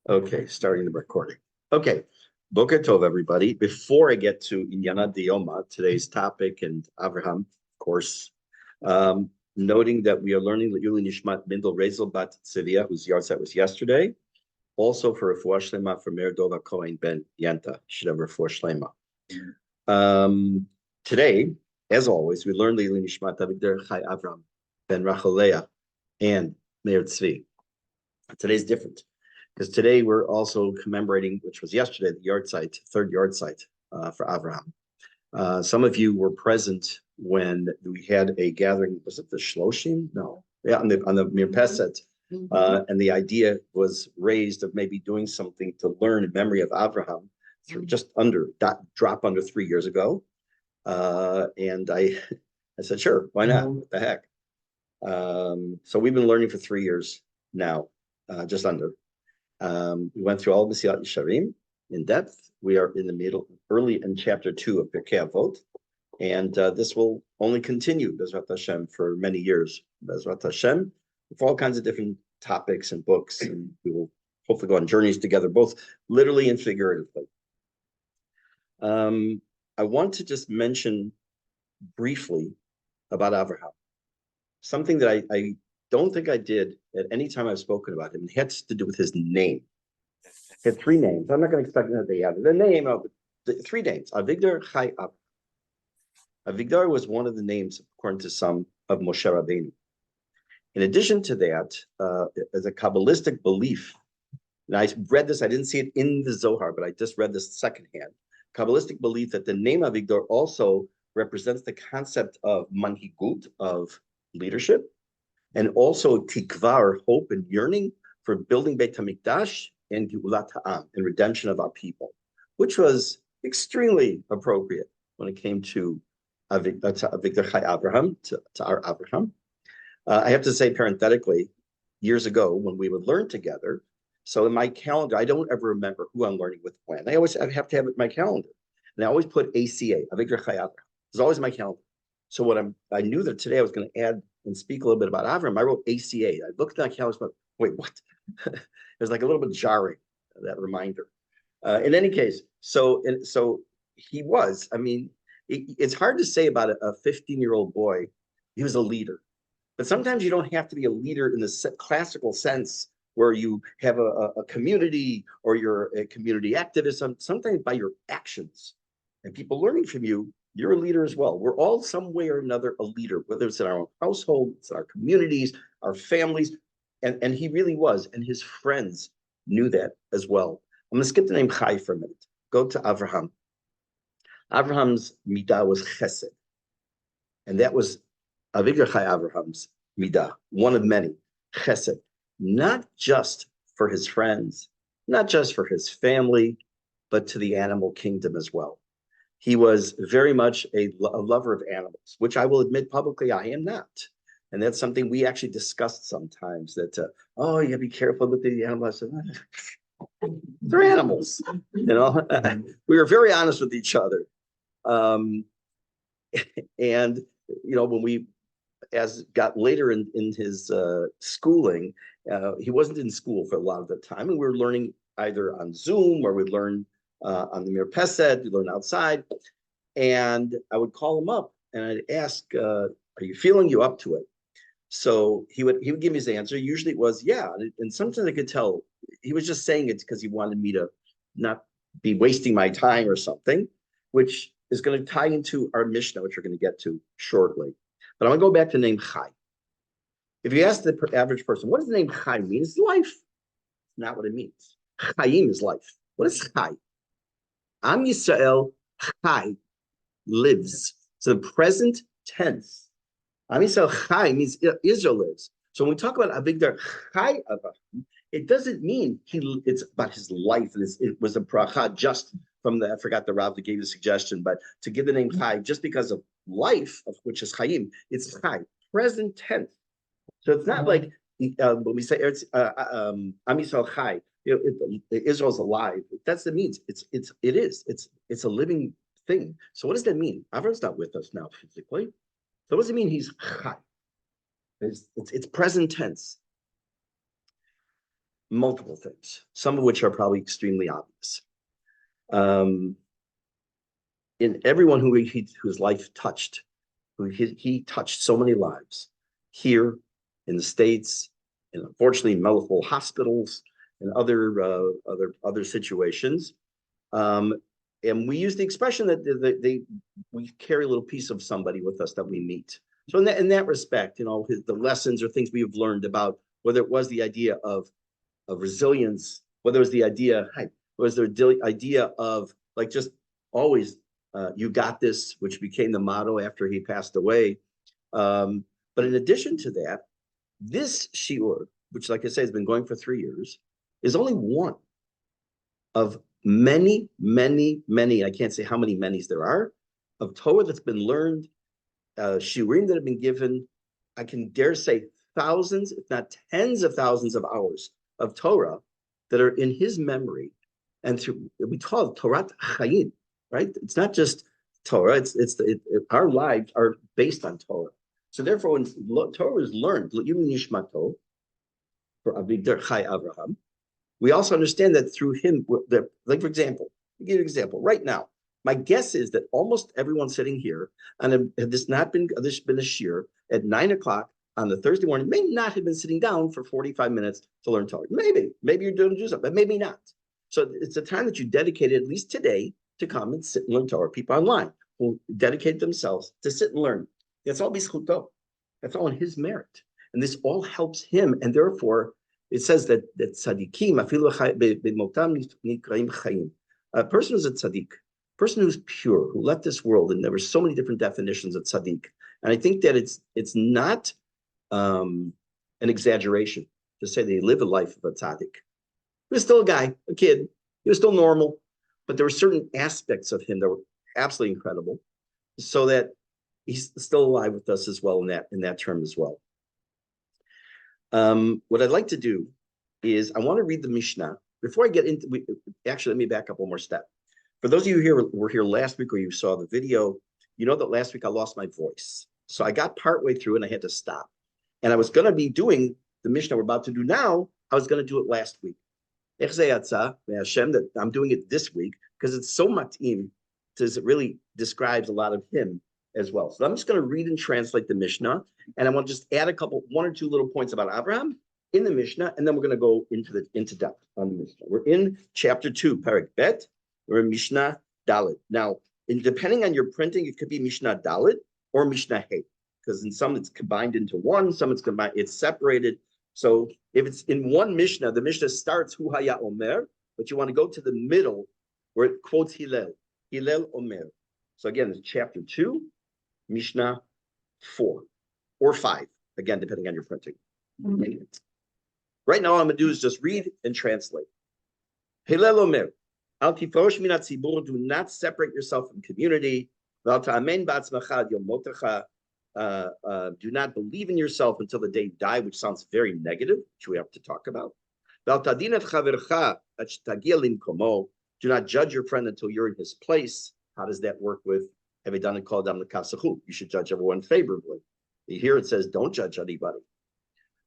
Okay, starting the recording. Okay, Boker Tov, everybody. Before I get to Inyana Dioma, today's topic, and Avraham, of course, noting that we are learning Yuli Nishmat Mindel Rezel Bat Tzivia, whose Yahrzeit was yesterday, also for Refuah Shlema for Meir Dova Cohen Ben Yenta, should have Refuah Shlema. Today, as always, we learn Yuli Nishmat Avigdor Chai Avram Ben Rachalea and Meir Tzvi. Today's different, because today we're also commemorating, which was yesterday, the Yahrzeit, third Yahrzeit for Avraham. Some of you were present when we had a gathering. Was it the Shloshim? No, yeah, on the Mirpeset, and the idea was raised of maybe doing something to learn in memory of Avraham through drop under 3 years ago, and I said, sure, why not? What the heck? So we've been learning for 3 years now, just under. We went through all of Mesilat Yesharim in depth. We are in the middle, early in chapter 2 of Pirke Avot, and this will only continue, Bezrat Hashem, for many years. Bezrat Hashem, for all kinds of different topics and books, and we will hopefully go on journeys together, both literally and figuratively. I want to just mention briefly about Avraham, something that I don't think I did at any time I've spoken about him. It has to do with his name. He had 3 names. I'm not going to expect that they have the name of the 3 names. Avigdor Chai Avraham. Avigdor was one of the names, according to some, of Moshe Rabbeinu. In addition to that, as a Kabbalistic belief, and I read this, I didn't see it in the Zohar, but I just read this secondhand. Kabbalistic belief that the name Avigdor also represents the concept of manhigut, of leadership, and also tikva, or hope and yearning for building Beit HaMikdash and Geulat Ha'am, and redemption of our people, which was extremely appropriate when it came to Avigdor Chai Avraham, to our Avraham. I have to say parenthetically, years ago when we would learn together, so in my calendar, I don't ever remember who I'm learning with when. I have to have it in my calendar. And I always put ACA, Avigdor Chai Avraham. It's always my calendar. So I knew that today I was going to add and speak a little bit about Avraham. I wrote ACA. I looked at that calendar and wait, what? It was like a little bit jarring, that reminder. In any case, so he was, I mean, it's hard to say about a 15-year-old boy. He was a leader. But sometimes you don't have to be a leader in the classical sense where you have a community or you're a community activist. Sometimes by your actions and people learning from you, you're a leader as well. We're all some way or another a leader, whether it's in our own household, it's in our communities, our families. And he really was. And his friends knew that as well. I'm going to skip the name Chai for a minute. Go to Avraham. Avraham's midah was chesed. And that was Avigdor Chai Avraham's midah, one of many, chesed. Not just for his friends, not just for his family, but to the animal kingdom as well. He was very much a lover of animals, which I will admit publicly I am not. And that's something we actually discussed sometimes, that, oh, you gotta be careful with the animals. They're animals, you know. We were very honest with each other. And, you know, when we, as got later in his schooling, he wasn't in school for a lot of the time. And we were learning either on Zoom or we'd learn on the Mirpeset, we'd learn outside. And I would call him up and I'd ask, are you feeling you up to it? So he would give me his answer. Usually it was, yeah. And sometimes I could tell he was just saying it because he wanted me to not be wasting my time or something, which is going to tie into our Mishne, which we're going to get to shortly. But I'm going to go back to the name Chai. If you ask the average person, what does the name Chai mean? It's life. It's not what it means. Chaim is life. What is Chai? Am Yisrael Chai, lives. So the present tense. Am Yisrael Chai means Israel lives. So when we talk about Avigdor Chai Avraham, it doesn't mean it's about his life. It was a bracha just from the, I forgot the Rav that gave the suggestion, but to give the name Chai just because of life, of which is Chaim, it's Chai, present tense. So it's not like when we say Am Yisrael Chai, Israel's alive. That's what it means. It's a living thing. So what does that mean? Avram's not with us now physically. So what does it mean he's Chai? It's present tense. multiple things, some of which are probably extremely obvious. In everyone whose life touched, he touched so many lives here in the States, and unfortunately multiple hospitals and other situations. And we use the expression that we carry a little piece of somebody with us that we meet. So in that respect, the lessons or things we have learned about, whether it was the idea of resilience, whether it was the idea, of like just always, you got this, which became the motto after he passed away. But in addition to that, this shiur, which, like I say, has been going for 3 years, is only one of many, I can't say how many manys there are, of Torah that's been learned, shiurim that have been given. I can dare say thousands, if not tens of thousands of hours of Torah that are in his memory. And we call it Torah Chayim, right? It's not just Torah, our lives are based on Torah. So therefore, when Torah is learned, for Avraham, we also understand that through him, like for example, I'll give you an example. Right now, my guess is that almost everyone sitting here, and had this been a shiur at 9 o'clock on the Thursday morning, may not have been sitting down for 45 minutes to learn Torah. Maybe you're doing something, but maybe not. So it's a time that you dedicated, at least today, to come and sit and learn Torah. People online will dedicate themselves to sit and learn. That's all b'zchuto. That's all in his merit. And this all helps him. And therefore, it says that tzaddikim, a person who's a tzaddik, a person who's pure, who left this world, and there were so many different definitions of tzaddik. And I think that it's not an exaggeration to say they live a life of a tzaddik. He was still a guy, a kid. He was still normal, but there were certain aspects of him that were absolutely incredible, so that he's still alive with us as well in that term as well. What I'd like to do is I want to read the Mishnah before I get into. Actually, let me back up one more step. For those of you who were here last week, or you saw the video, you know that last week I lost my voice, so I got partway through and I had to stop. And I was going to be doing the Mishnah we're about to do now. I was going to do it last week. That I'm doing it this week because it's so mat'im, because it really describes a lot of him as well. So I'm just going to read and translate the Mishnah, and I want to just add one or two little points about Avraham in the Mishnah, and then we're going to go into depth on the Mishnah. We're in chapter 2, Perek Bet. We're in Mishnah Dalet. Now, depending on your printing, it could be Mishnah Dalet or Mishnah Hey, because in some it's combined into one, some it's separated. So if it's in one Mishnah, the Mishnah starts Hu Haya Omer, but you want to go to the middle where it quotes Hillel Omer. So again, it's chapter 2, Mishnah 4 or 5, again, depending on your printing. Mm-hmm. Right now, all I'm going to do is just read and translate. Hillel Omer, Al tifosh min hatzibur, do not separate yourself from community. Val ta'amen ba'atzmacha ad yom motecha. Do not believe in yourself until the day you die, which sounds very negative, which we have to talk about. Do not judge your friend until you're in his place. How does that work with you should judge everyone favorably? Here it says, don't judge anybody.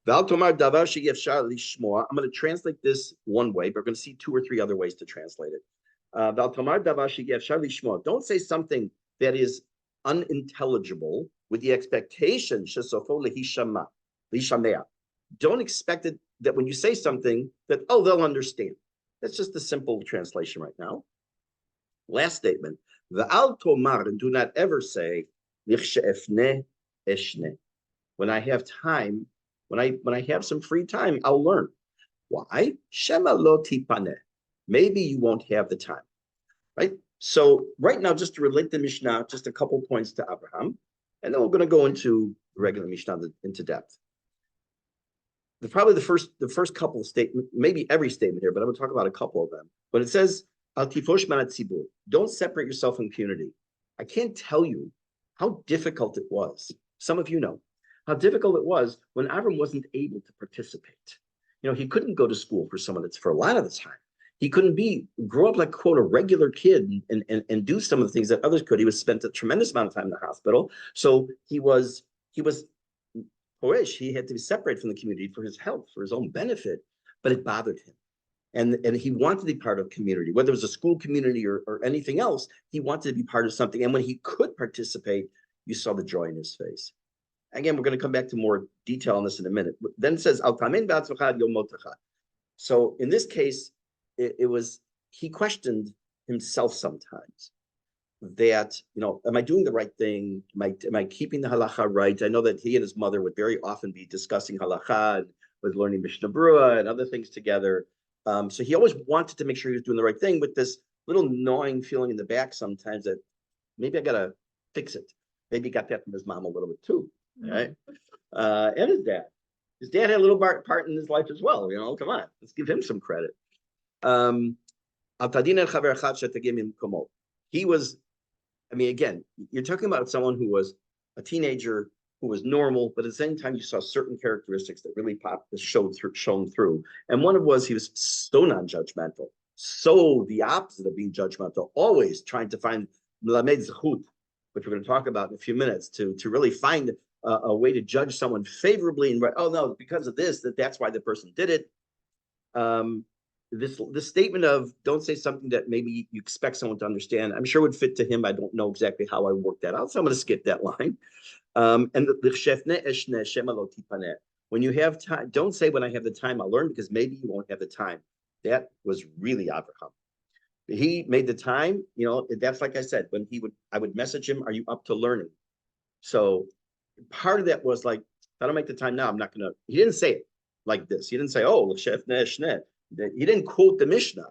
I'm going to translate this one way, but we're going to see 2 or 3 other ways to translate it. Don't say something that is unintelligible with the expectation, don't expect it that when you say something that, they'll understand. That's just a simple translation right now. Last statement, V'al tomar, and do not ever say, when I have time, when I have some free time, I'll learn. Why? Shema lo tipane. Maybe you won't have the time, right? So right now, just to relate the Mishnah, just a couple points to Avraham, and then we're going to go into the regular Mishnah into depth. Probably the first couple of statements, maybe every statement here, but I'm going to talk about a couple of them. But it says, Al tifosh man hatzibur, don't separate yourself from community. I can't tell you how difficult it was. Some of you know how difficult it was when Avram wasn't able to participate. He couldn't go to school for a lot of the time. He couldn't grow up like, quote, a regular kid and do some of the things that others could. He was spent a tremendous amount of time in the hospital. So he was He had to be separated from the community for his health, for his own benefit. but it bothered him. And he wanted to be part of community, whether it was a school community or anything else. He wanted to be part of something. And when he could participate, you saw the joy in his face. Again, we're going to come back to more detail on this in a minute. But then it says, so in this case, it was, he questioned himself sometimes that, am I doing the right thing? Am I keeping the halacha right? I know that he and his mother would very often be discussing halacha and with learning Mishnah Berurah and other things together. So he always wanted to make sure he was doing the right thing, with this little gnawing feeling in the back sometimes that maybe I got to fix it. Maybe he got that from his mom a little bit too, right? And his dad. His dad had a little part in his life as well. Come on, let's give him some credit. He was, again, you're talking about someone who was a teenager, who was normal, but at the same time, you saw certain characteristics that really shone through. And one was he was so non-judgmental, so the opposite of being judgmental, always trying to find melamed zechut, which we're going to talk about in a few minutes, to really find a way to judge someone favorably and oh no, because of this, that's why the person did it. This statement of don't say something that maybe you expect someone to understand, I'm sure would fit to him. I don't know exactly how I worked that out, so I'm going to skip that line. And when you have time, don't say when I have the time I'll learn, because maybe you won't have the time. That was really Avraham. He made the time, that's like I said, when I would message him, are you up to learning? So part of that was like, if I don't make the time now, I'm not going to, he didn't say it like this. He didn't say, oh, he didn't quote the Mishnah,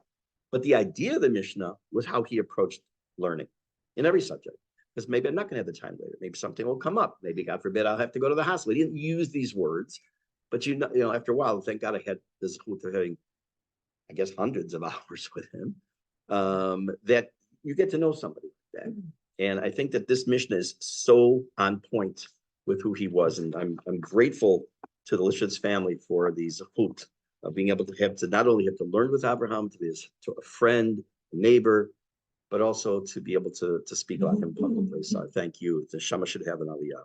but the idea of the Mishnah was how he approached learning in every subject. Because maybe I'm not going to have the time later. Maybe something will come up. Maybe, God forbid, I'll have to go to the hospital. He didn't use these words, but after a while, thank God I had this zechut of having, I guess, hundreds of hours with him, that you get to know somebody like that. And I think that this Mishnah is so on point with who he was. And I'm grateful to the Lishitz family for the zechut of being able to not only have to learn with Avraham, to be a friend, a neighbor, but also to be able to speak about him publicly. So I thank you. The Shama should have an aliyah.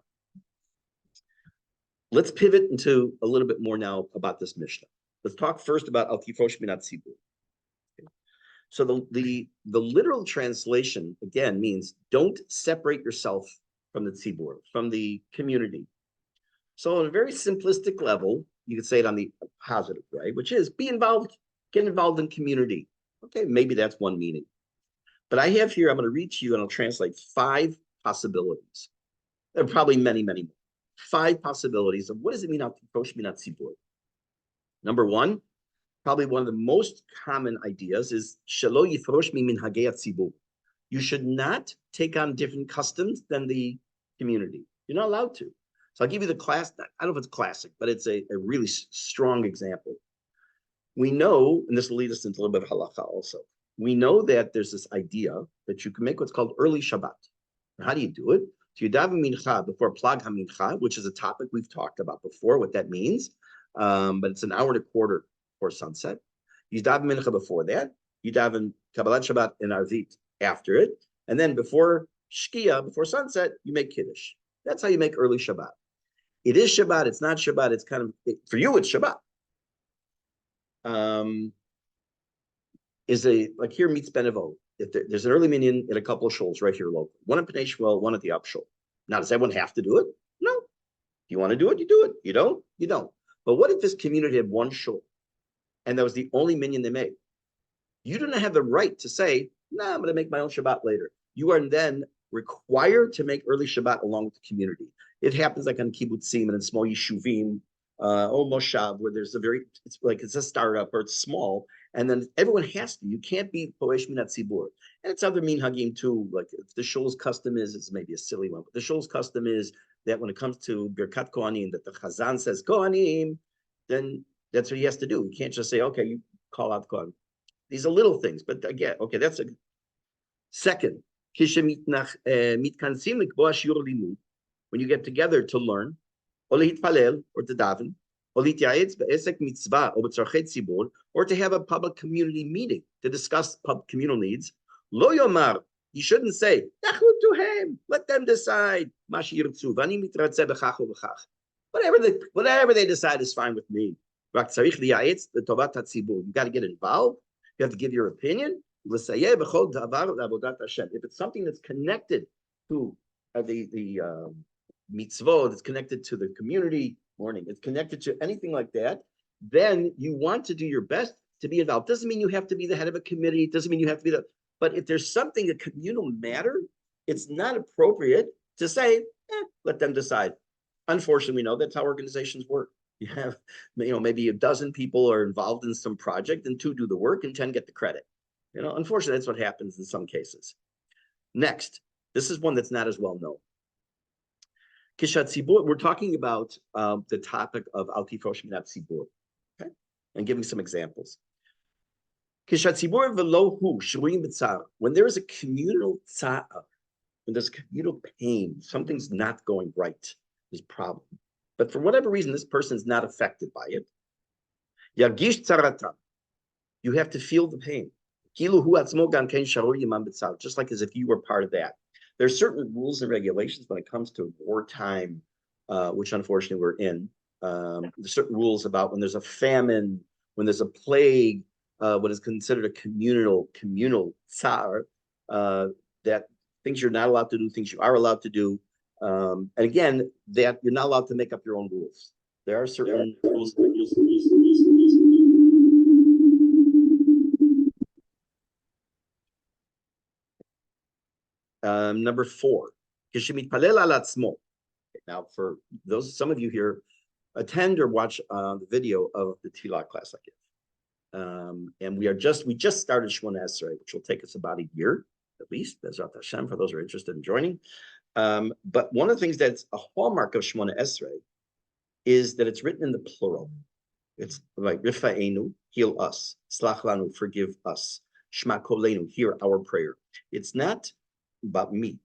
Let's pivot into a little bit more now about this Mishnah. Let's talk first about Al Tifosh Minat Tzibur. So the literal translation, again, means don't separate yourself from the tzibur, from the community. So on a very simplistic level, you could say it on the positive, right? Which is be involved, get involved in community. Okay, maybe that's one meaning. But I have here, I'm going to read to you and I'll translate 5 possibilities. There are probably many, many more. 5 possibilities of what does it mean, Number 1, probably one of the most common ideas is shelo yifrosh mi minhagei hatzibur. You should not take on different customs than the community. You're not allowed to. So I'll give you the class. I don't know if it's classic, but it's a really strong example. We know, and this will lead us into a little bit of halacha also. We know that there's this idea that you can make what's called early Shabbat. How do you do it? So you daven mincha before plag hamincha, which is a topic we've talked about before, what that means. But it's an hour and a quarter before sunset. You daven mincha before that. You daven Kabbalat Shabbat and Arvit after it. And then before Shkia, before sunset, you make Kiddush. That's how you make early Shabbat. It is Shabbat. It's not Shabbat. It's kind of, for you, it's Shabbat. Like here meets Ben Avot. There's an early minyan at a couple of shuls right here local. One in Pnei Shmuel, one at the Upshul. Now, does everyone have to do it? No. If you want to do it, you do it. You don't, you don't. But what if this community had one shul and that was the only minyan they made? You don't have the right to say, no, I'm going to make my own Shabbat later. You are then required to make early Shabbat along with the community. It happens like on kibbutzim and in small yeshuvim, or moshav, where there's it's a startup or it's small, and then everyone has to. You can't be poesh minat tzibur. And it's other minhagim too. Like if the shul's custom is, it's maybe a silly one, but the shul's custom is that when it comes to birkat kohanim, that the chazan says kohanim, then that's what he has to do. You can't just say, okay, you call out kohanim. These are little things, but again, okay, that's a second. When you get together to learn, or to daven, or to have a public community meeting to discuss communal needs, lo yomar, you shouldn't say, let them decide. Whatever they decide is fine with me. You got to get involved. You have to give your opinion. If it's something that's connected to the mitzvot, it's connected to the community morning, it's connected to anything like that, then you want to do your best to be involved. Doesn't mean you have to be the head of a committee. Doesn't mean you have to be but if there's something, a communal matter, it's not appropriate to say, let them decide. Unfortunately, we know that's how organizations work. You have, maybe a dozen people are involved in some project and 2 do the work and 10 get the credit. Unfortunately, that's what happens in some cases. Next, this is one that's not as well known. We're talking about the topic of Al Tifrosh Minat Tzibur, okay, and giving some examples. When there is a communal tza'ah, when there's communal pain, something's not going right, there's a problem. But for whatever reason, this person's not affected by it. Yagish tzaratam. You have to feel the pain. Just like as if you were part of that. There's certain rules and regulations when it comes to wartime, which unfortunately we're in. There's certain rules about when there's a famine, when there's a plague, what is considered a communal tsar, that things you're not allowed to do, things you are allowed to do. And again, that you're not allowed to make up your own rules. There are certain rules. Number 4, now for some of you here attend or watch the video of the Tefillah class I give. And we just started Shmona Esrei, which will take us about a year at least, Bezrat Hashem, for those who are interested in joining. But one of the things that's a hallmark of Shmona Esrei is that it's written in the plural. It's like Rifa'enu, heal us, Slach lanu, forgive us, Shma kolenu, hear our prayer. It's not about me.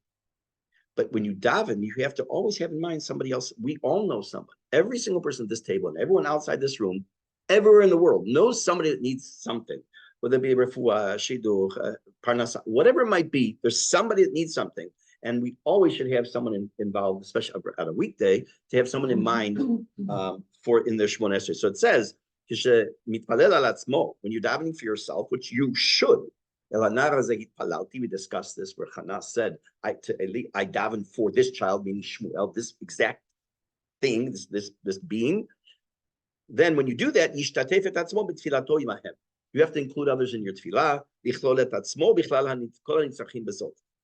But when you daven, you have to always have in mind somebody else. We all know somebody. Every single person at this table and everyone outside this room, everywhere in the world, knows somebody that needs something, whether it be refuah, shiur, parnasa, whatever it might be. There's somebody that needs something, and we always should have someone involved, especially at a weekday, to have someone in mind for in their Shmona Esrei. So it says, when you're davening for yourself, which you should. We discussed this where Hannah said, I daven for this child, meaning Shmuel, this exact thing, this being. Then when you do that, you have to include others in your tefillah.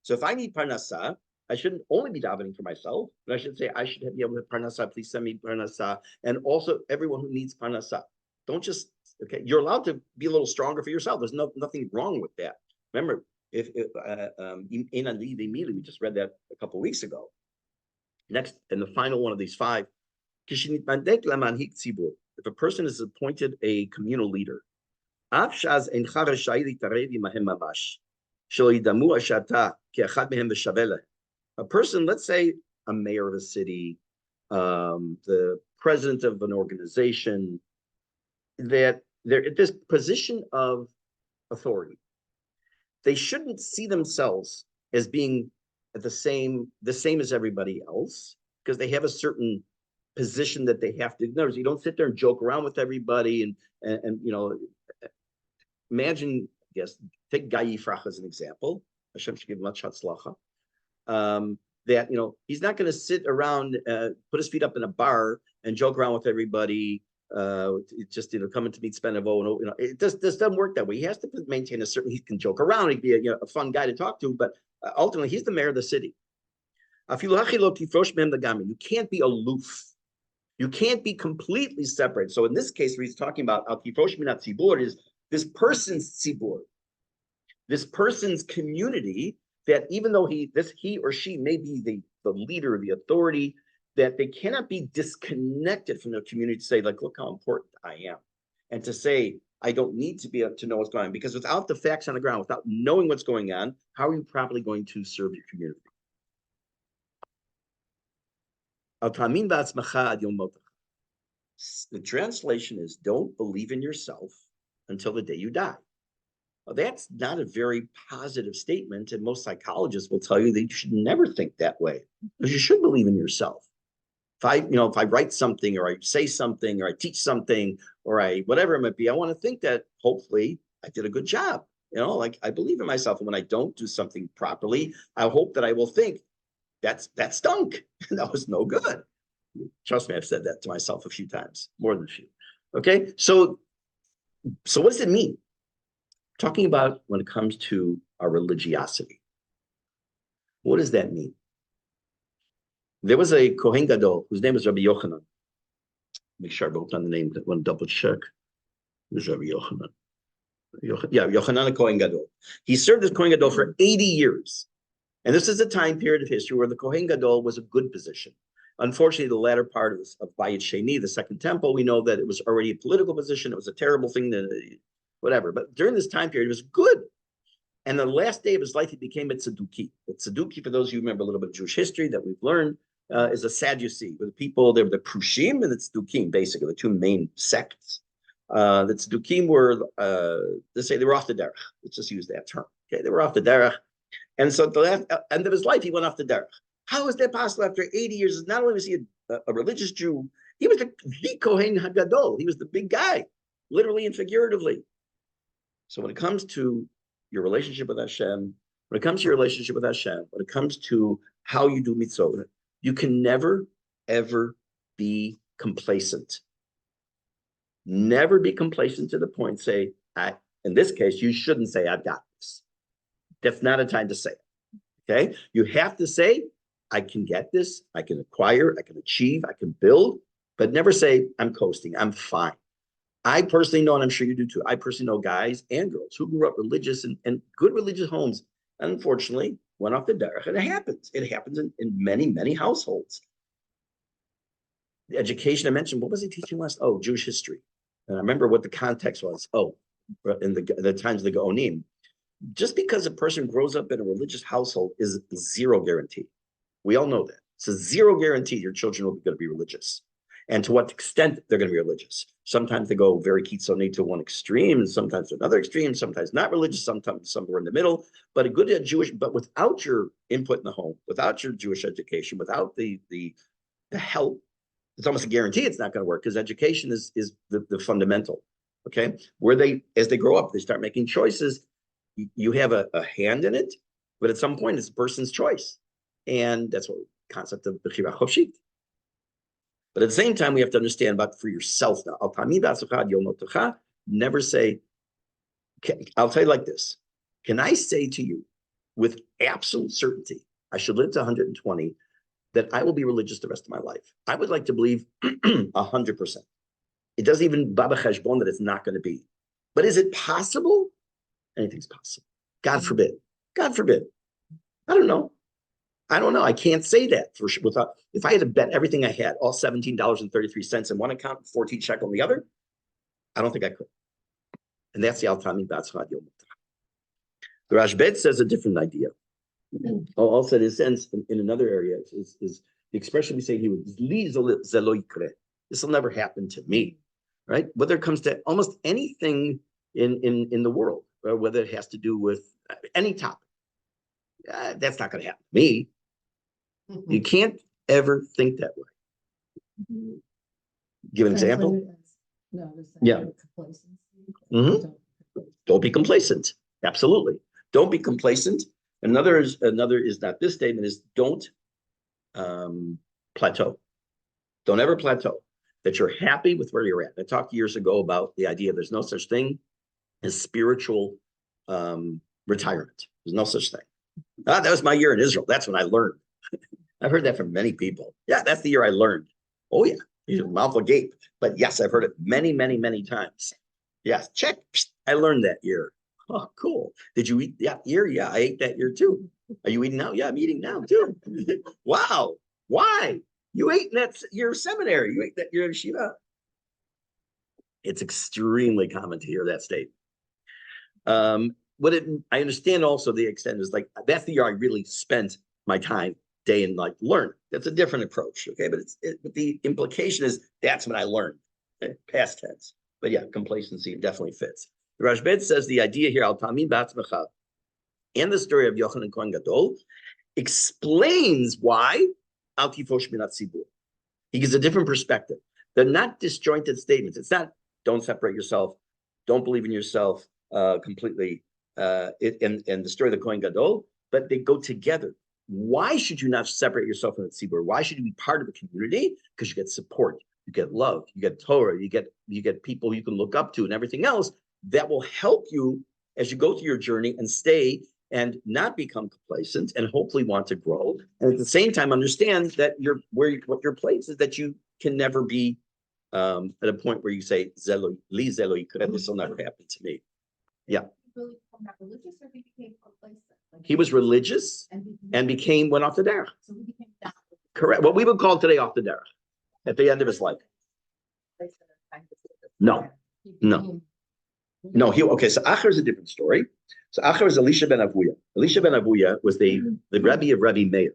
So if I need parnasa, I shouldn't only be davening for myself, but I should say I should be able to parnasa, please send me parnasa, and also everyone who needs parnasa. Don't just, okay, you're allowed to be a little stronger for yourself. There's nothing wrong with that. Remember, if we just read that a couple of weeks ago. Next, and the final one of these 5, if a person is appointed a communal leader, a person, let's say a mayor of a city, the president of an organization, that they're at this position of authority, they shouldn't see themselves as being at the same as everybody else, because they have a certain position that they have to. In other words, you don't sit there and joke around with everybody and imagine, take Guy Yifrach as an example. Hashem should give him much hatzlacha. That he's not going to sit around, put his feet up in a bar and joke around with everybody. Just coming to meet spend Avot, it doesn't work that way. He has to maintain a certain. He can joke around. He can be a fun guy to talk to, but ultimately he's the mayor of the city. You can't be aloof. You can't be completely separate. So in this case, where he's talking about Al Tifrosh Minat Tzibur, is this person's tzibur, this person's community. That even though he or she may be the leader, the authority, that they cannot be disconnected from the community to say, like, look how important I am. And to say, I don't need to be able to know what's going on, because without the facts on the ground, without knowing what's going on, how are you properly going to serve your community? The translation is, don't believe in yourself until the day you die. Well, that's not a very positive statement, and most psychologists will tell you that you should never think that way, because you should believe in yourself. if I write something or I say something or I teach something or I whatever it might be, I want to think that hopefully I did a good job. Like I believe in myself. And when I don't do something properly, I hope that I will think that stunk. That was no good. Trust me, I've said that to myself a few times, more than a few. Okay, so what does it mean? Talking about when it comes to our religiosity. What does that mean? There was a Kohen Gadol whose name was Rabbi Yochanan. Make sure I wrote down the name. I want to double check. It was Rabbi Yochanan. Yochanan Kohen Gadol. He served as Kohen Gadol for 80 years. And this is a time period of history where the Kohen Gadol was a good position. Unfortunately, the latter part of Bayit Sheni, the Second Temple, we know that it was already a political position. It was a terrible thing, whatever. But during this time period, it was good. And the last day of his life, he became a tzadduki. The tzadduki, for those of you who remember a little bit of Jewish history that we've learned, is a Sadducee. Where the people, they were the Prushim and the tzaddukim, basically, the two main sects. The tzaddukim were, let's say they were off the derech. Let's just use that term. Okay, they were off the derech. And so at the last end of his life, he went off the derech. How is that possible after 80 years? Not only was he a religious Jew, he was the Kohen HaGadol. He was the big guy, literally and figuratively. So when it comes to your relationship with Hashem, when it comes to how you do mitzvot, you can never, ever be complacent. Never be complacent to the point, say, in this case, you shouldn't say, I've got this. That's not a time to say it, okay? You have to say, I can get this, I can acquire, I can achieve, I can build, but never say, I'm coasting, I'm fine. I personally know, and I'm sure you do too, I personally know guys and girls who grew up religious and good religious homes, and unfortunately went off the derech, and it happens. It happens in many, many households. The education I mentioned, what was he teaching last? Oh, Jewish history. And I remember what the context was. Oh, in the times of the Gaonim. Just because a person grows up in a religious household is zero guarantee. We all know that. It's a zero guarantee your children will be going to be religious. And to what extent they're going to be religious. Sometimes they go very kitzoni to one extreme, and sometimes to another extreme, sometimes not religious, sometimes somewhere in the middle. But a good Jewish, but without your input in the home, without your Jewish education, without the help, it's almost a guarantee it's not going to work, because education is the fundamental. Okay, where as they grow up, they start making choices. You have a hand in it, but at some point it's a person's choice, and that's what the concept of bechira choshit. But at the same time, we have to understand about for yourself now. Never say, I'll tell you like this. Can I say to you with absolute certainty, I should live to 120, that I will be religious the rest of my life? I would like to believe 100%. It doesn't even baba cheshbon that it's not going to be. But is it possible? Anything's possible. God forbid. God forbid. I don't know. I can't say that for sure. If I had to bet everything I had, all $17.33 in one account, 14 shekel in the other, I don't think I could. And that's the Al-Tami Batzchad Yom. The Rashbet says a different idea. Also, in a sense, in another area, is the expression we say here, this will never happen to me, right? Whether it comes to almost anything in the world, or whether it has to do with any topic, that's not going to happen to me. Mm-hmm. You can't ever think that way. Give an example. Yeah. Mm-hmm. Don't be complacent. Absolutely. Don't be complacent. Another is not this statement, is don't plateau. Don't ever plateau. That you're happy with where you're at. I talked years ago about the idea there's no such thing as spiritual retirement. There's no such thing. That was my year in Israel. That's when I learned. I've heard that from many people. Yeah, that's the year I learned. Oh yeah, your mouth will gape. But yes, I've heard it many, many, many times. Yes, check. I learned that year. Oh, cool. Did you eat that year? Yeah, I ate that year too. Are you eating now? Yeah, I'm eating now too. Wow. Why? You ate in your seminary. You ate that year in Shiva. It's extremely common to hear that statement. I understand also the extent is like, that's the year I really spent my time day and night learning. That's a different approach, okay? But but the implication is that's when I learned, okay? Past tense. But yeah, complacency definitely fits. The Rashbet says the idea here, Al-Tamim Batzmecha, and the story of Yochanan Kohen Gadol explains why Al Tifosh Minat Tzibur. He gives a different perspective. They're not disjointed statements. It's not don't separate yourself, don't believe in yourself completely, and destroy the Kohen Gadol, but they go together. Why should you not separate yourself from the tzibur? Why should you be part of a community? Because you get support, you get love, you get Torah, you get people you can look up to, and everything else that will help you as you go through your journey and stay and not become complacent and hopefully want to grow. And at the same time, understand that what your place is, that you can never be at a point where you say, Zelo, li Zelo, this will never happen to me. Yeah. Really not religious, or he became complacent? Like, he was religious and went off the derech. So he became down. Correct. What we would call today off the derech at the end of his life. No. Okay, so Acher is a different story. So Acher is Elisha ben Avuya. Elisha ben Avuya was the Rebbe of Rebbe Meir.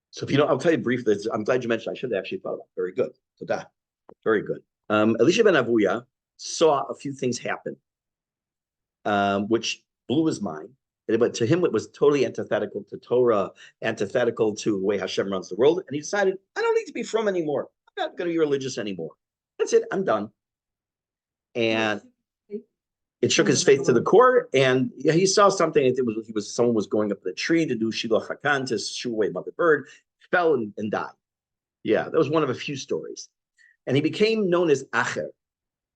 So if you know, I'll tell you briefly. I'm glad you mentioned. I should have actually thought about it. Very good. So that, very good. Elisha ben Avuya saw a few things happen, which blew his mind. But to him, it was totally antithetical to Torah, antithetical to the way Hashem runs the world. And he decided, I don't need to be from anymore. I'm not going to be religious anymore. That's it. I'm done. And it shook his faith to the core. And he saw something. Someone was going up the tree to do Shiloh Hakan, to shoo away Mother Bird, fell and died. Yeah, that was one of a few stories. And he became known as Acher,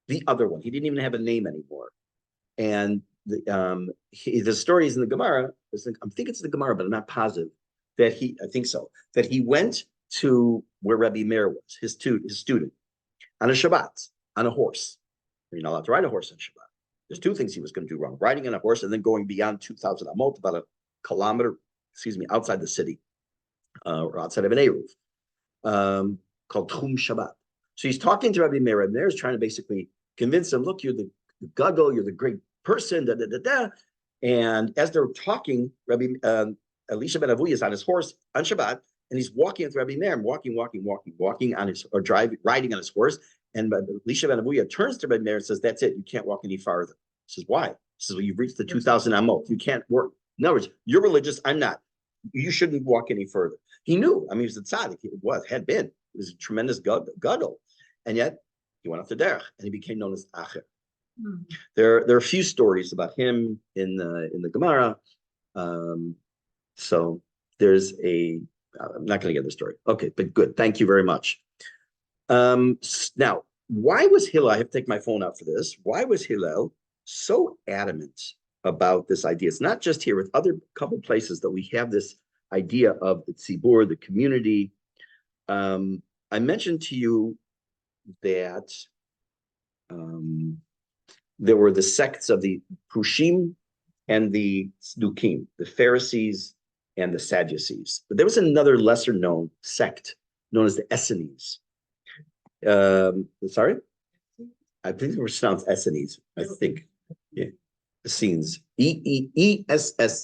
the other one. He didn't even have a name anymore. And the story is in the Gemara. I think it's the Gemara, but I'm not positive that I think so, that he went to where Rebbe Meir was, his student, on a Shabbat, on a horse. You're not allowed to ride a horse on Shabbat. There's two things he was going to do wrong: riding on a horse and then going beyond 2,000 amot, about a kilometer, outside the city, or outside of an Eruv, called Tchum Shabbat. So he's talking to Rebbe Meir, and Meir is trying to basically convince him, look, you're the gadol, you're the great person, And as they're talking, Elisha ben Avuya is on his horse on Shabbat, and he's walking with Rebbe Meir, walking on his, or riding on his horse. And Elisha ben Avuya turns to Rebbe Meir and says, that's it, you can't walk any farther. He says, why? He says, well, you've reached the 2,000 amot. You can't work. In other words, you're religious, I'm not. You shouldn't walk any further. He knew. I mean, he was a tzaddik. He was a tremendous gadol. And yet, he went off the derech, and he became known as Acher. Mm-hmm. There are a few stories about him in the Gemara. So there's I'm not going to get the story. Okay, but good. Thank you very much. Now, why was Hillel, I have to take my phone out for this, why was Hillel so adamant about this idea? It's not just here, with other couple places that we have this idea of the tzibur, the community. I mentioned to you that there were the sects of the Prushim and the Tzdukim, the Pharisees and the Sadducees. But there was another lesser known sect known as the Essenes. Sorry? I think they were pronounced Essenes, I think. Yeah. Essenes. Essenes.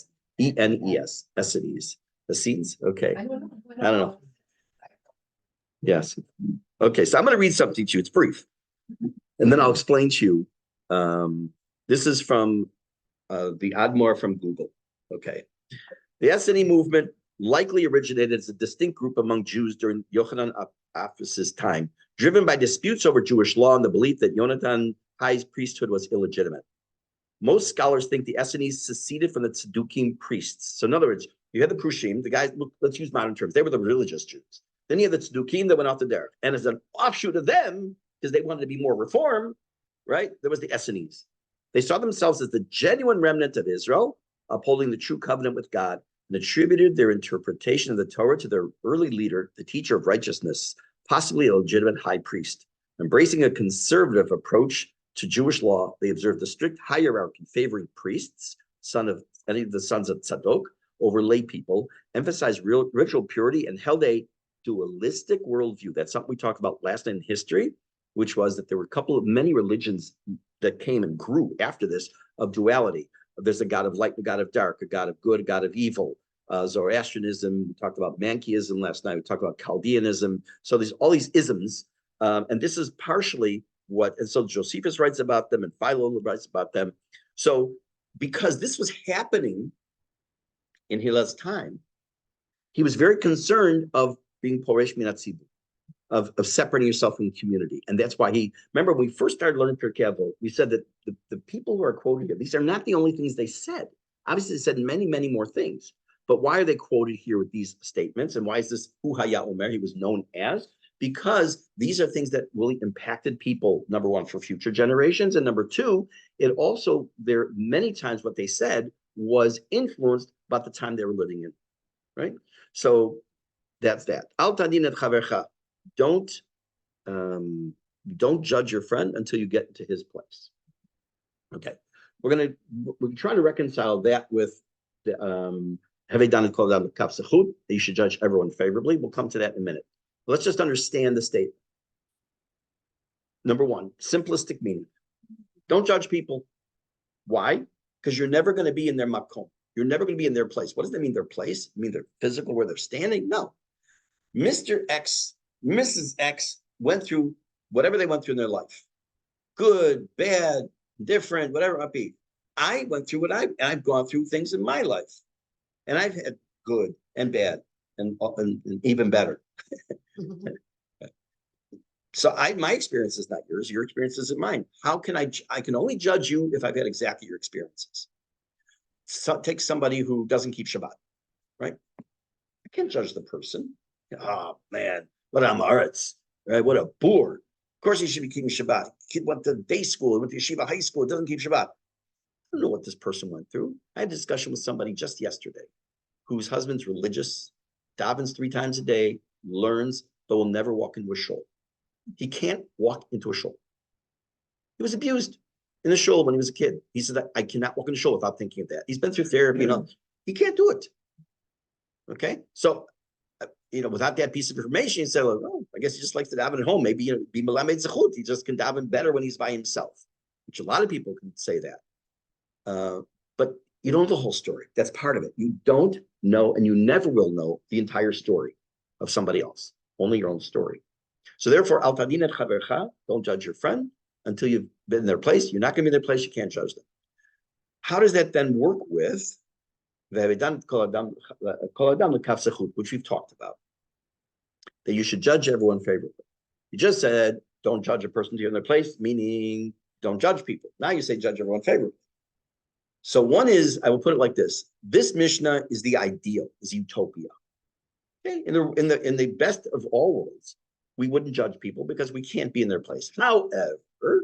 Essenes. Essenes. Okay. I don't know. Yes. Okay, so I'm going to read something to you. It's brief. And then I'll explain to you. This is from the Admor from Google. Okay. The Essene movement likely originated as a distinct group among Jews during Yochanan Apphus's time, driven by disputes over Jewish law and the belief that Yonatan Hai's priesthood was illegitimate. Most scholars think the Essenes seceded from the Tzdukim priests. So in other words, you had the Prushim, the guys, let's use modern terms, they were the religious Jews. Then you have the Tzdukim that went off the derech. And as an offshoot of them, because they wanted to be more reform, right, there was the Essenes. They saw themselves as the genuine remnant of Israel, upholding the true covenant with God, and attributed their interpretation of the Torah to their early leader, the teacher of righteousness, possibly a legitimate high priest. Embracing a conservative approach to Jewish law, they observed a strict hierarchy favoring priests, any of the sons of Tzadok, over lay people, emphasized ritual purity, and held a dualistic worldview. That's something we talked about last night in history, which was that there were many religions that came and grew after this of duality. There's a God of light, a God of dark, a God of good, a God of evil. Zoroastrianism, we talked about Manichaeism last night, we talked about Chaldeanism. So there's all these isms, and this is partially and so Josephus writes about them and Philo writes about them. So because this was happening in Hillel's time, he was very concerned of being Poresh Minat Tzibur, of separating yourself from the community. And that's why remember, when we first started learning Pirke Avot, we said that the people who are quoted here, these are not the only things they said. Obviously, they said many, many more things. But why are they quoted here with these statements? And why is this Hu Haya Omer? He was known as, because these are things that really impacted people, number one, for future generations. And number two, it also, there many times what they said was influenced by the time they were living in, right? So that's that. Al tadin et chavercha. Don't judge your friend until you get into his place. Okay, we're trying to reconcile that with the you should judge everyone favorably. We'll come to that in a minute. Let's just understand the statement. Number one, simplistic meaning. Don't judge people. Why? Because you're never going to be in their makom. You're never going to be in their place. What does that mean, their place? It mean their physical, where they're standing? No. Mr. X, Mrs. X went through whatever they went through in their life. Good, bad, different, whatever it might be. I went through I've gone through things in my life. And I've had good and bad and even better. So my experience is not yours. Your experience isn't mine. How can I can only judge you if I've had exactly your experiences. So take somebody who doesn't keep Shabbat, right? I can't judge the person. Oh man, what a Haaretz, right? What a boor. Of course he should be keeping Shabbat. Kid went to day school, went to yeshiva high school, doesn't keep Shabbat. I don't know what this person went through. I had a discussion with somebody just yesterday whose husband's religious, davens 3 times a day, learns, but will never walk into a shul. He can't walk into a shul. He was abused in a shul when he was a kid. He said, I cannot walk in a shul without thinking of that. He's been through therapy, he can't do it. Okay, so without that piece of information, he said, well, I guess he just likes to daven at home. Maybe be melamed zechut. He just can daven better when he's by himself, which a lot of people can say that. But you don't know the whole story. That's part of it. You don't know, and you never will know the entire story of somebody else, only your own story. So therefore, al tadin et chavercha, don't judge your friend until you've been in their place. You're not going to be in their place. You can't judge them. How does that then work with which we've talked about? That you should judge everyone favorably. You just said, don't judge a person until you're in their place, meaning don't judge people. Now you say judge everyone favorably. So one is, I will put it like this: this Mishnah is the ideal, is utopia. Okay? In the best of all worlds, we wouldn't judge people because we can't be in their place. However,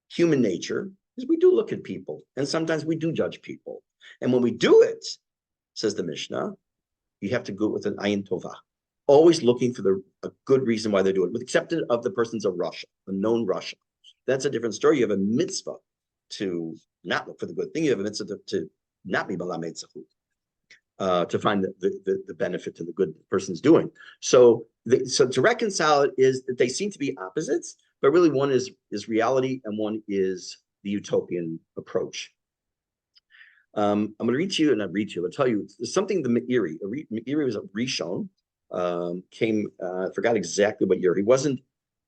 human nature is we do look at people, and sometimes we do judge people. And when we do it, says the Mishnah, you have to go with an ayin tova, always looking for a good reason why they do it, with exception of the person's a Russia, a known Russia. That's a different story. You have a mitzvah to not look for the good thing. You have a mitzvah to not be melamed zechut, to find the benefit to the good person's doing. So to reconcile it is that they seem to be opposites, but really one is reality and one is the utopian approach. I'm going to read to you, and not read to you, I'll tell you, there's something the Meiri was a Rishon, I forgot exactly what year.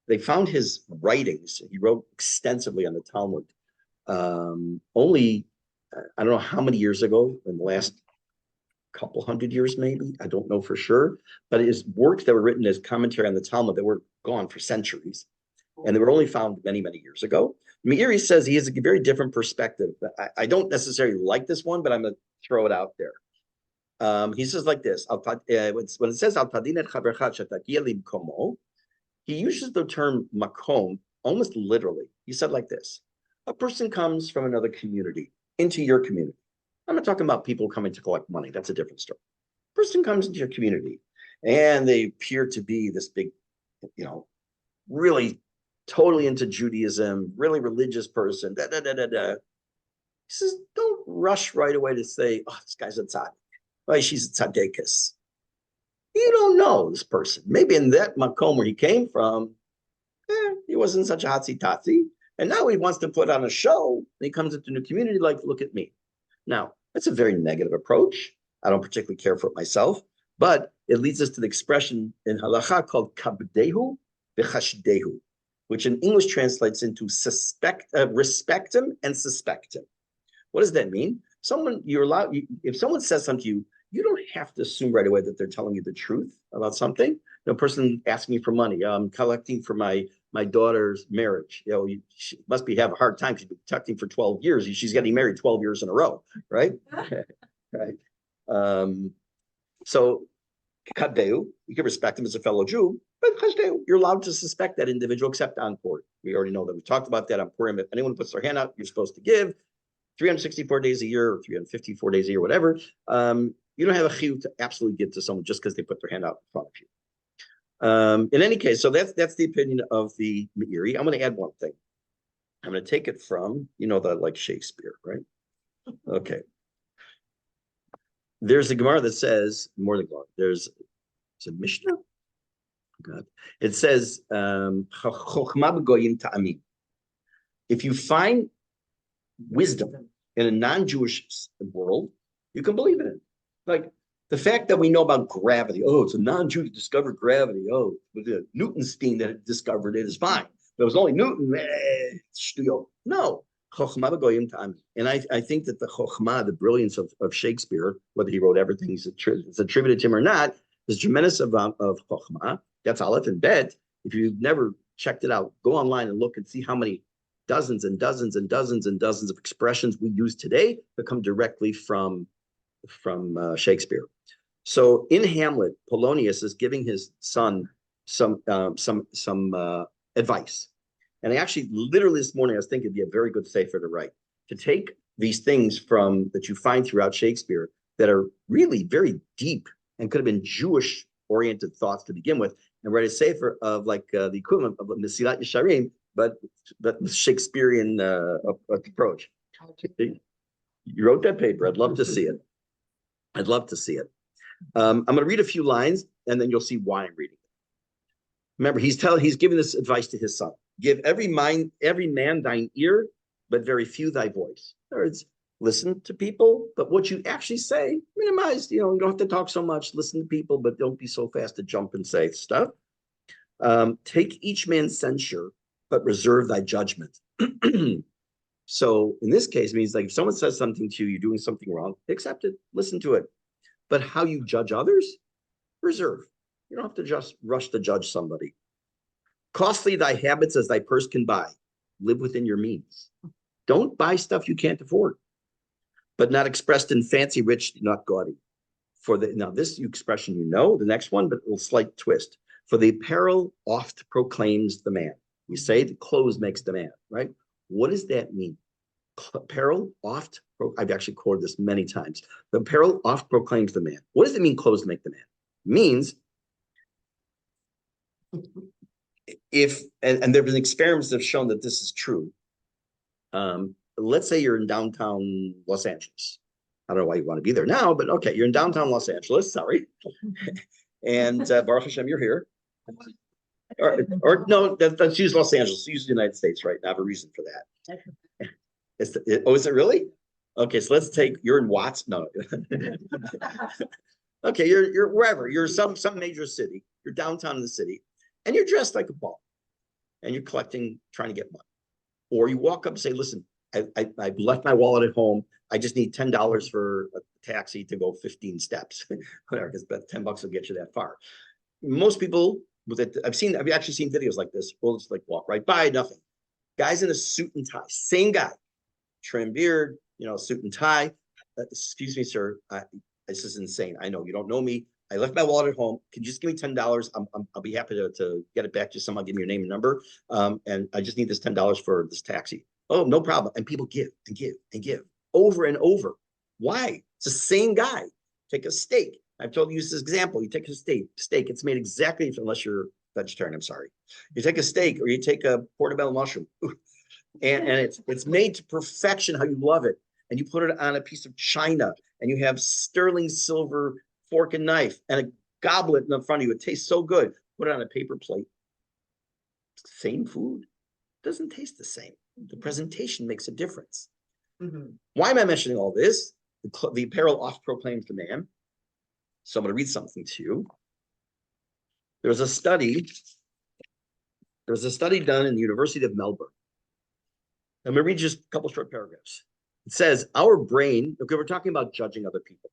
They found his writings. He wrote extensively on the Talmud. Only, I don't know how many years ago, in the last couple hundred years maybe, I don't know for sure, but his works that were written as commentary on the Talmud that were gone for centuries, and they were only found many, many years ago. Meiri says he has a very different perspective. I don't necessarily like this one, but I'm going to throw it out there. He says like this, when it says, Al tadin et chavercha shetagia limkomo, he uses the term makom almost literally. He said like this: a person comes from another community into your community. I'm not talking about people coming to collect money. That's a different story. A person comes into your community and they appear to be this big, really totally into Judaism, really religious person. He says, don't rush right away to say, oh, this guy's a tzaddik. Oh, she's a tzaddikus. You don't know this person. Maybe in that makom where he came from, he wasn't such a hatzi-tatzi. And now he wants to put on a show. And he comes into a new community like, look at me. Now, that's a very negative approach. I don't particularly care for it myself, but it leads us to the expression in halacha called kabdehu v'chashdehu, which in English translates into respect him and suspect him. What does that mean? If someone says something to you, you don't have to assume right away that they're telling you the truth about something. The person asking me for money. I'm collecting for my daughter's marriage. She must have a hard time. She's been collecting for 12 years. She's getting married 12 years in a row, right? Right. So kadeu, you can respect him as a fellow Jew, but you're allowed to suspect that individual except on Purim. We already know that. We talked about that on Purim. If anyone puts their hand out, you're supposed to give 364 days a year or 354 days a year, whatever. You don't have a chiyuv to absolutely give to someone just because they put their hand out in front of you. In any case, so that's the opinion of the Meiri. I'm going to add one thing. I'm going to take it from, that I like Shakespeare, right? Okay. There's a Gemara that says, more than Gemara, there's a Mishne? God. It says, if you find wisdom in a non-Jewish world, you can believe in it. Like the fact that we know about gravity. Oh, it's a non-Jew that discovered gravity. Oh, it was Newtonstein that discovered it is fine. But it was only Newton. No. And I think that the chokhmah, the brilliance of Shakespeare, whether he wrote everything it's attributed to him or not, there's a tremendous amount of chokhmah. That's Aleph and Bet. If you've never checked it out, go online and look and see how many dozens and dozens and dozens and dozens of expressions we use today that come directly from Shakespeare. So in Hamlet, Polonius is giving his son some advice. And I actually, literally this morning, I was thinking it'd be a very good sefer to write, to take these things that you find throughout Shakespeare that are really very deep and could have been Jewish-oriented thoughts to begin with, and write a sefer of like the equivalent of Mesilat Yesharim, but with Shakespearean approach. You wrote that paper. I'd love to see it. I'd love to see it. I'm going to read a few lines, and then you'll see why I'm reading it. Remember, he's giving this advice to his son. Give every man thine ear, but very few thy voice. In other words, listen to people, but what you actually say, minimize. You don't have to talk so much. Listen to people, but don't be so fast to jump and say stuff. Take each man's censure, but reserve thy judgment. So in this case, it means like if someone says something to you, you're doing something wrong, accept it, listen to it. But how you judge others, reserve. You don't have to just rush to judge somebody. Costly thy habits as thy purse can buy. Live within your means. Don't buy stuff you can't afford, but not expressed in fancy, rich, not gaudy. Now this expression the next one, but a little slight twist. For the apparel oft proclaims the man. We say the clothes makes the man, right? What does that mean? Apparel oft, I've actually quoted this many times. The apparel oft proclaims the man. What does it mean, clothes make the man? It means and there have been experiments that have shown that this is true. Let's say you're in downtown Los Angeles. I don't know why you want to be there now, but okay, you're in downtown Los Angeles, sorry. And Baruch Hashem, you're here. Or no, let's use Los Angeles. Use the United States, right? I have a reason for that. Is it really? Okay, so you're in Watts. No. Okay, you're wherever. You're some major city. You're downtown in the city, and you're dressed like a bum, and you're trying to get money. Or you walk up and say, listen, I left my wallet at home. I just need $10 for a taxi to go 15 steps. Whatever, because $10 will get you that far. Most people, I've actually seen videos like this. We'll just like walk right by, nothing. Guys in a suit and tie, same guy, trim beard, suit and tie. Excuse me, sir. This is insane. I know you don't know me. I left my wallet at home. Can you just give me $10? I'll be happy to get it back to someone. Give me your name and number. And I just need this $10 for this taxi. Oh, no problem. And people give and give and give over and over. Why? It's the same guy. Take a steak. I've told you this example. You take a steak. It's made exactly, unless you're vegetarian, I'm sorry. You take a steak or you take a portobello mushroom, and it's made to perfection how you love it. And you put it on a piece of china, and you have sterling silver fork and knife and a goblet in front of you. It tastes so good. Put it on a paper plate. Same food. Doesn't taste the same. The presentation makes a difference. Mm-hmm. Why am I mentioning all this? The apparel oft proclaims the man. So I'm going to read something to you. There was a study done in the University of Melbourne. I'm going to read just a couple short paragraphs. It says, our brain, okay, we're talking about judging other people.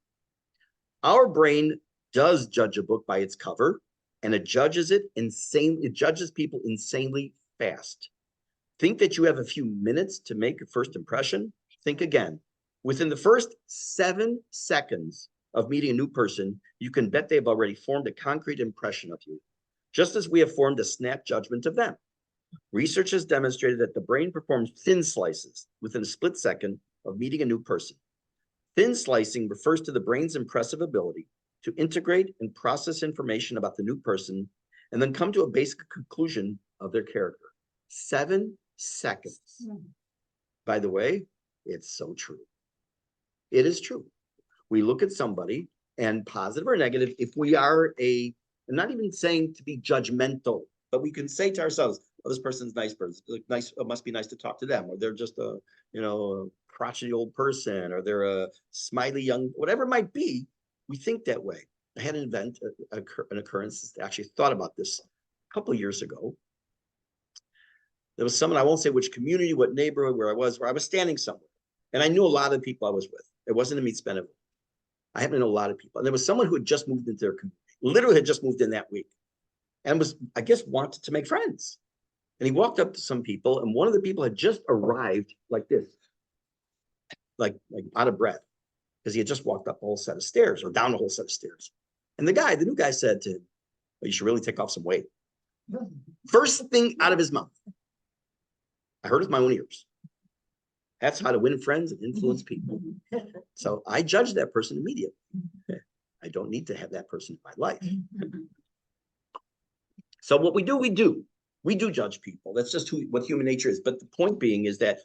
Our brain does judge a book by its cover, and it judges people insanely fast. Think that you have a few minutes to make a first impression? Think again. Within the first 7 seconds of meeting a new person, you can bet they've already formed a concrete impression of you, just as we have formed a snap judgment of them. Research has demonstrated that the brain performs thin slices within a split second of meeting a new person. Thin slicing refers to the brain's impressive ability to integrate and process information about the new person and then come to a basic conclusion of their character. 7 seconds. By the way, it's so true. It is true. We look at somebody, and positive or negative, if we are I'm not even saying to be judgmental, but we can say to ourselves, oh, this person's nice person, nice, it must be nice to talk to them, or they're just a crotchety old person, or they're a smiley young, whatever it might be. We think that way. I had an occurrence, actually thought about this a couple of years ago. There was someone, I won't say which community, what neighborhood, where I was standing somewhere. And I knew a lot of the people I was with. It wasn't a meet Beneville. I happen to know a lot of people. And there was someone who had just moved into their community, literally had just moved in that week, and was, I guess, wanted to make friends. And he walked up to some people, and one of the people had just arrived like this, like out of breath, because he had just walked up a whole set of stairs, or down a whole set of stairs. And the new guy said to him, well, you should really take off some weight. First thing out of his mouth. I heard it with my own ears. That's how to win friends and influence people. So I judge that person immediately. I don't need to have that person in my life. So what we do. We do judge people. That's just what human nature is. But the point being is that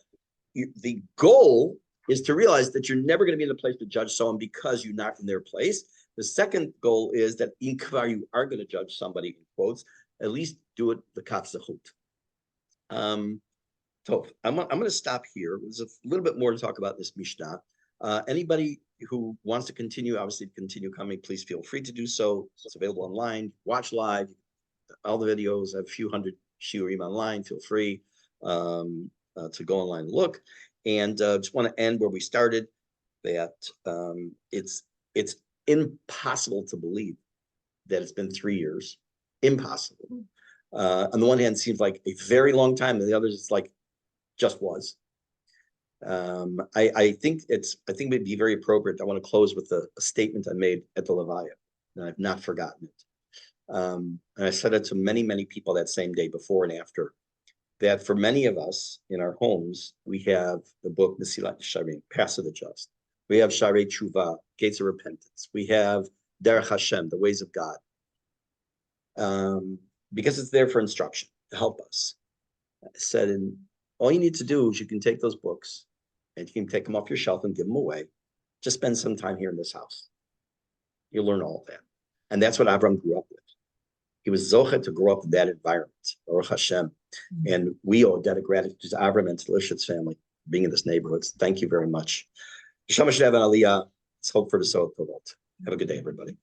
the goal is to realize that you're never going to be in a place to judge someone because you're not in their place. The second goal is that in kvar you are going to judge somebody, in quotes, at least do it the katzahut. So I'm going to stop here. There's a little bit more to talk about this Mishnah. Anybody who wants to continue, obviously continue coming, please feel free to do so. It's available online. Watch live. All the videos, I have a few hundred shiurim online. Feel free to go online and look. And just want to end where we started, that it's impossible to believe that it's been 3 years. Impossible. On the one hand, it seems like a very long time, and the others, it's like just was. I think it'd be very appropriate. I want to close with a statement I made at the Levaya, and I've not forgotten it. And I said it to many, many people that same day, before and after, that for many of us in our homes, we have the book Mesilat Yesharim, Path of the Just. We have Sharei Tshuva, Gates of Repentance. We have Derech Hashem, the ways of God, because it's there for instruction to help us. I said, and all you need to do is you can take those books and you can take them off your shelf and give them away. Just spend some time here in this house. You'll learn all of that. And that's what Avraham grew up with. He was zocheh to grow up in that environment, Baruch Hashem. And we owe a debt of gratitude to Avraham and to the Lishitz family for being in this neighborhood. So thank you very much. Shama Shrev and Aliyah. Let's hope for the Sod Tovot. Have a good day, everybody.